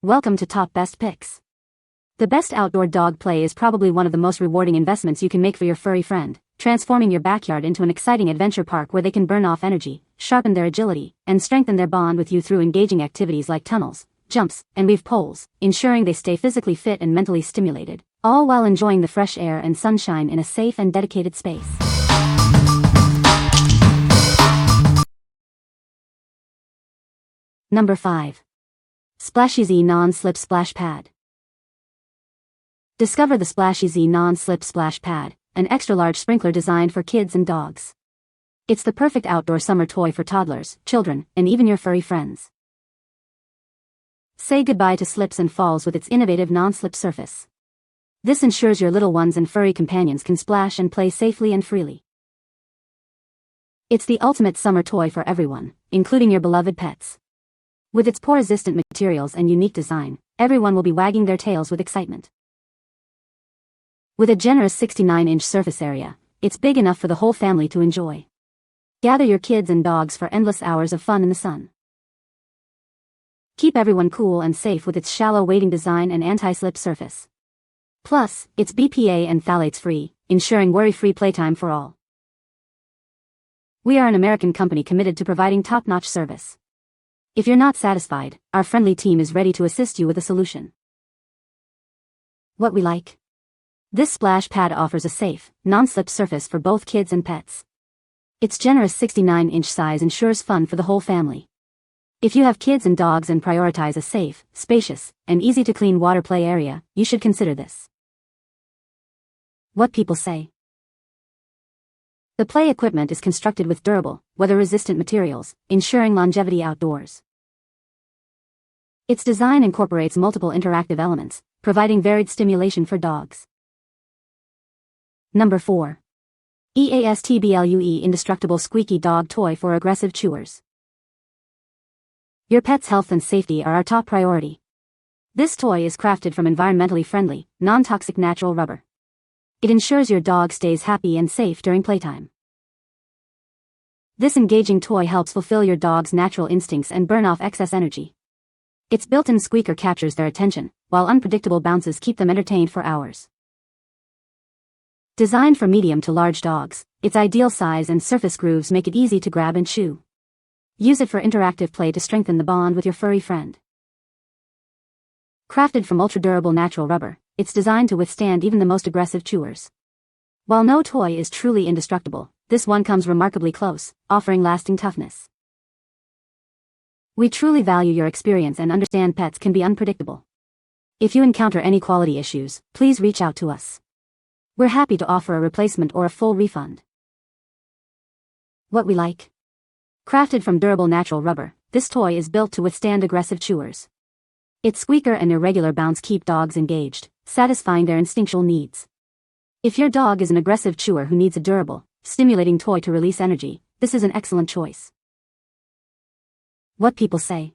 Welcome to Top Best Picks. The best outdoor dog play is probably one of the most rewarding investments you can make for your furry friend, transforming your backyard into an exciting adventure park where they can burn off energy, sharpen their agility, and strengthen their bond with you through engaging activities like tunnels, jumps, and weave poles, ensuring they stay physically fit and mentally stimulated, all while enjoying the fresh air and sunshine in a safe and dedicated space. Number 5. SplashEZ Non-Slip Splash Pad. Discover the SplashEZ Non-Slip Splash Pad, an extra-large sprinkler designed for kids and dogs. It's the perfect outdoor summer toy for toddlers, children, and even your furry friends. Say goodbye to slips and falls with its innovative non-slip surface. This ensures your little ones and furry companions can splash and play safely and freely. It's the ultimate summer toy for everyone, including your beloved pets. With its pore-resistant materials and unique design, everyone will be wagging their tails with excitement. With a generous 69-inch surface area, it's big enough for the whole family to enjoy. Gather your kids and dogs for endless hours of fun in the sun. Keep everyone cool and safe with its shallow weighting design and anti-slip surface. Plus, it's BPA and phthalates-free, ensuring worry-free playtime for all. We are an American company committed to providing top-notch service. If you're not satisfied, our friendly team is ready to assist you with a solution. What we like? This splash pad offers a safe, non-slip surface for both kids and pets. Its generous 69-inch size ensures fun for the whole family. If you have kids and dogs and prioritize a safe, spacious, and easy-to-clean water play area, you should consider this. What people say. The play equipment is constructed with durable, weather-resistant materials, ensuring longevity outdoors. Its design incorporates multiple interactive elements, providing varied stimulation for dogs. Number 4. EASTBLUE Indestructible Squeaky Dog Toy for Aggressive Chewers. Your pet's health and safety are our top priority. This toy is crafted from environmentally friendly, non-toxic natural rubber. It ensures your dog stays happy and safe during playtime. This engaging toy helps fulfill your dog's natural instincts and burn off excess energy. Its built-in squeaker captures their attention, while unpredictable bounces keep them entertained for hours. Designed for medium to large dogs, its ideal size and surface grooves make it easy to grab and chew. Use it for interactive play to strengthen the bond with your furry friend. Crafted from ultra-durable natural rubber, it's designed to withstand even the most aggressive chewers. While no toy is truly indestructible, this one comes remarkably close, offering lasting toughness. We truly value your experience and understand pets can be unpredictable. If you encounter any quality issues, please reach out to us. We're happy to offer a replacement or a full refund. What we like? Crafted from durable natural rubber, this toy is built to withstand aggressive chewers. Its squeaker and irregular bounce keep dogs engaged, satisfying their instinctual needs. If your dog is an aggressive chewer who needs a durable, stimulating toy to release energy, this is an excellent choice. What people say.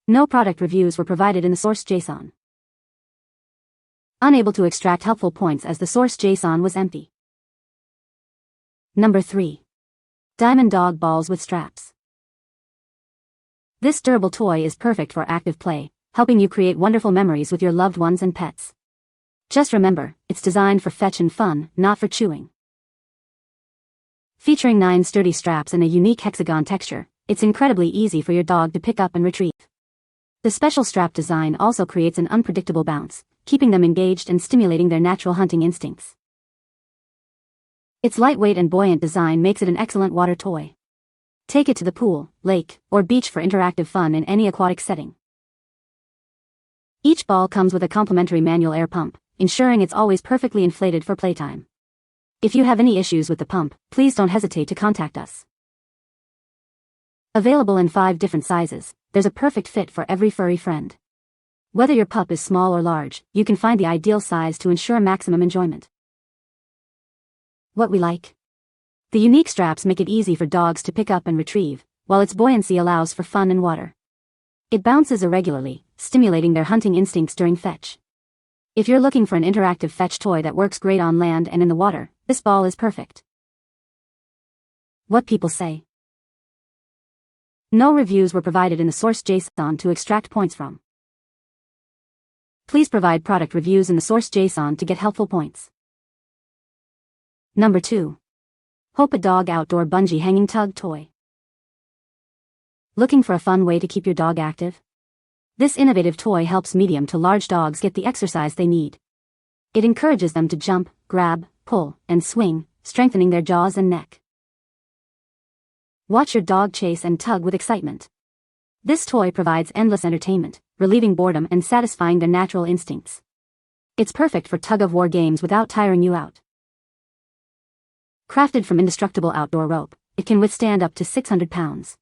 No product reviews were provided in the source JSON. Unable to extract helpful points as the source JSON was empty. Number 3. Diman Dog Balls with Straps. This durable toy is perfect for active play, helping you create wonderful memories with your loved ones and pets. Just remember, it's designed for fetch and fun, not for chewing. Featuring 9 sturdy straps and a unique hexagon texture, it's incredibly easy for your dog to pick up and retrieve. The special strap design also creates an unpredictable bounce, keeping them engaged and stimulating their natural hunting instincts. Its lightweight and buoyant design makes it an excellent water toy. Take it to the pool, lake, or beach for interactive fun in any aquatic setting. Each ball comes with a complimentary manual air pump, ensuring it's always perfectly inflated for playtime. If you have any issues with the pump, please don't hesitate to contact us. Available in 5 different sizes, there's a perfect fit for every furry friend. Whether your pup is small or large, you can find the ideal size to ensure maximum enjoyment. What we like? The unique straps make it easy for dogs to pick up and retrieve, while its buoyancy allows for fun in water. It bounces irregularly, stimulating their hunting instincts during fetch. If you're looking for an interactive fetch toy that works great on land and in the water, this ball is perfect. What people say. No reviews were provided in the source JSON to extract points from. Please provide product reviews in the source JSON to get helpful points. Number 2. HOPET Dog Outdoor Bungee Hanging Tug Toy. Looking for a fun way to keep your dog active? This innovative toy helps medium to large dogs get the exercise they need. It encourages them to jump, grab, pull, and swing, strengthening their jaws and neck. Watch your dog chase and tug with excitement. This toy provides endless entertainment, relieving boredom and satisfying their natural instincts. It's perfect for tug-of-war games without tiring you out. Crafted from indestructible outdoor rope, it can withstand up to 600 pounds.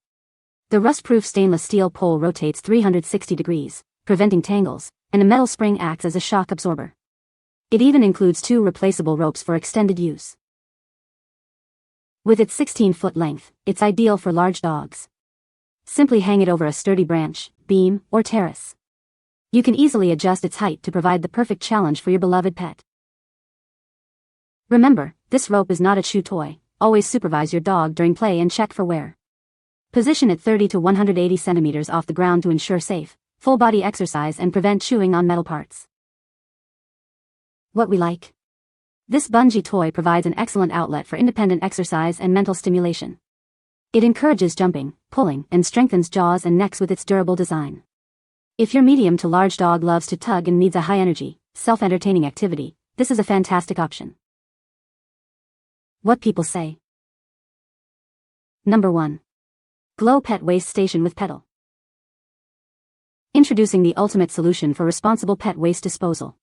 The rust-proof stainless steel pole rotates 360 degrees, preventing tangles, and a metal spring acts as a shock absorber. It even includes 2 replaceable ropes for extended use. With its 16-foot length, it's ideal for large dogs. Simply hang it over a sturdy branch, beam, or terrace. You can easily adjust its height to provide the perfect challenge for your beloved pet. Remember, this rope is not a chew toy. Always supervise your dog during play and check for wear. Position it 30 to 180 centimeters off the ground to ensure safe, full-body exercise and prevent chewing on metal parts. What we like? This bungee toy provides an excellent outlet for independent exercise and mental stimulation. It encourages jumping, pulling, and strengthens jaws and necks with its durable design. If your medium to large dog loves to tug and needs a high-energy, self-entertaining activity, this is a fantastic option. What people say. Number 1. Glow Pet Waste Station with Pedal. Introducing the ultimate solution for responsible pet waste disposal.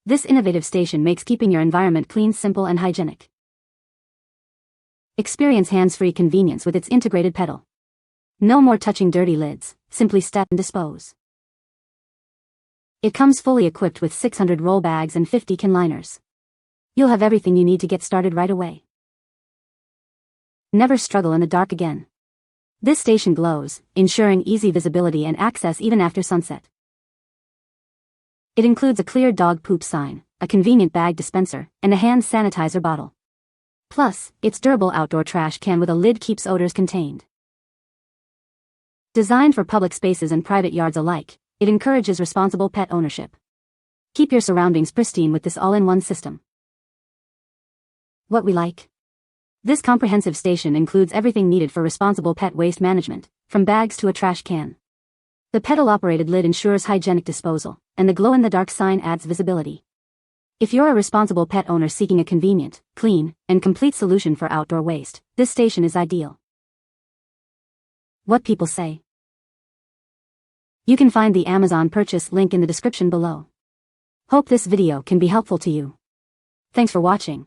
This innovative station makes keeping your environment clean simple and hygienic. Experience hands-free convenience with its integrated pedal. No more touching dirty lids, simply step and dispose. It comes fully equipped with 600 roll bags and 50 can liners. You'll have everything you need to get started right away. Never struggle in the dark again. This station glows, ensuring easy visibility and access even after sunset. It includes a clear dog poop sign, a convenient bag dispenser, and a hand sanitizer bottle. Plus, its durable outdoor trash can with a lid keeps odors contained. Designed for public spaces and private yards alike, it encourages responsible pet ownership. Keep your surroundings pristine with this all-in-one system. What we like? This comprehensive station includes everything needed for responsible pet waste management, from bags to a trash can. The pedal-operated lid ensures hygienic disposal, and the glow-in-the-dark sign adds visibility. If you're a responsible pet owner seeking a convenient, clean, and complete solution for outdoor waste, this station is ideal. What people say. You can find the Amazon purchase link in the description below. Hope this video can be helpful to you. Thanks for watching.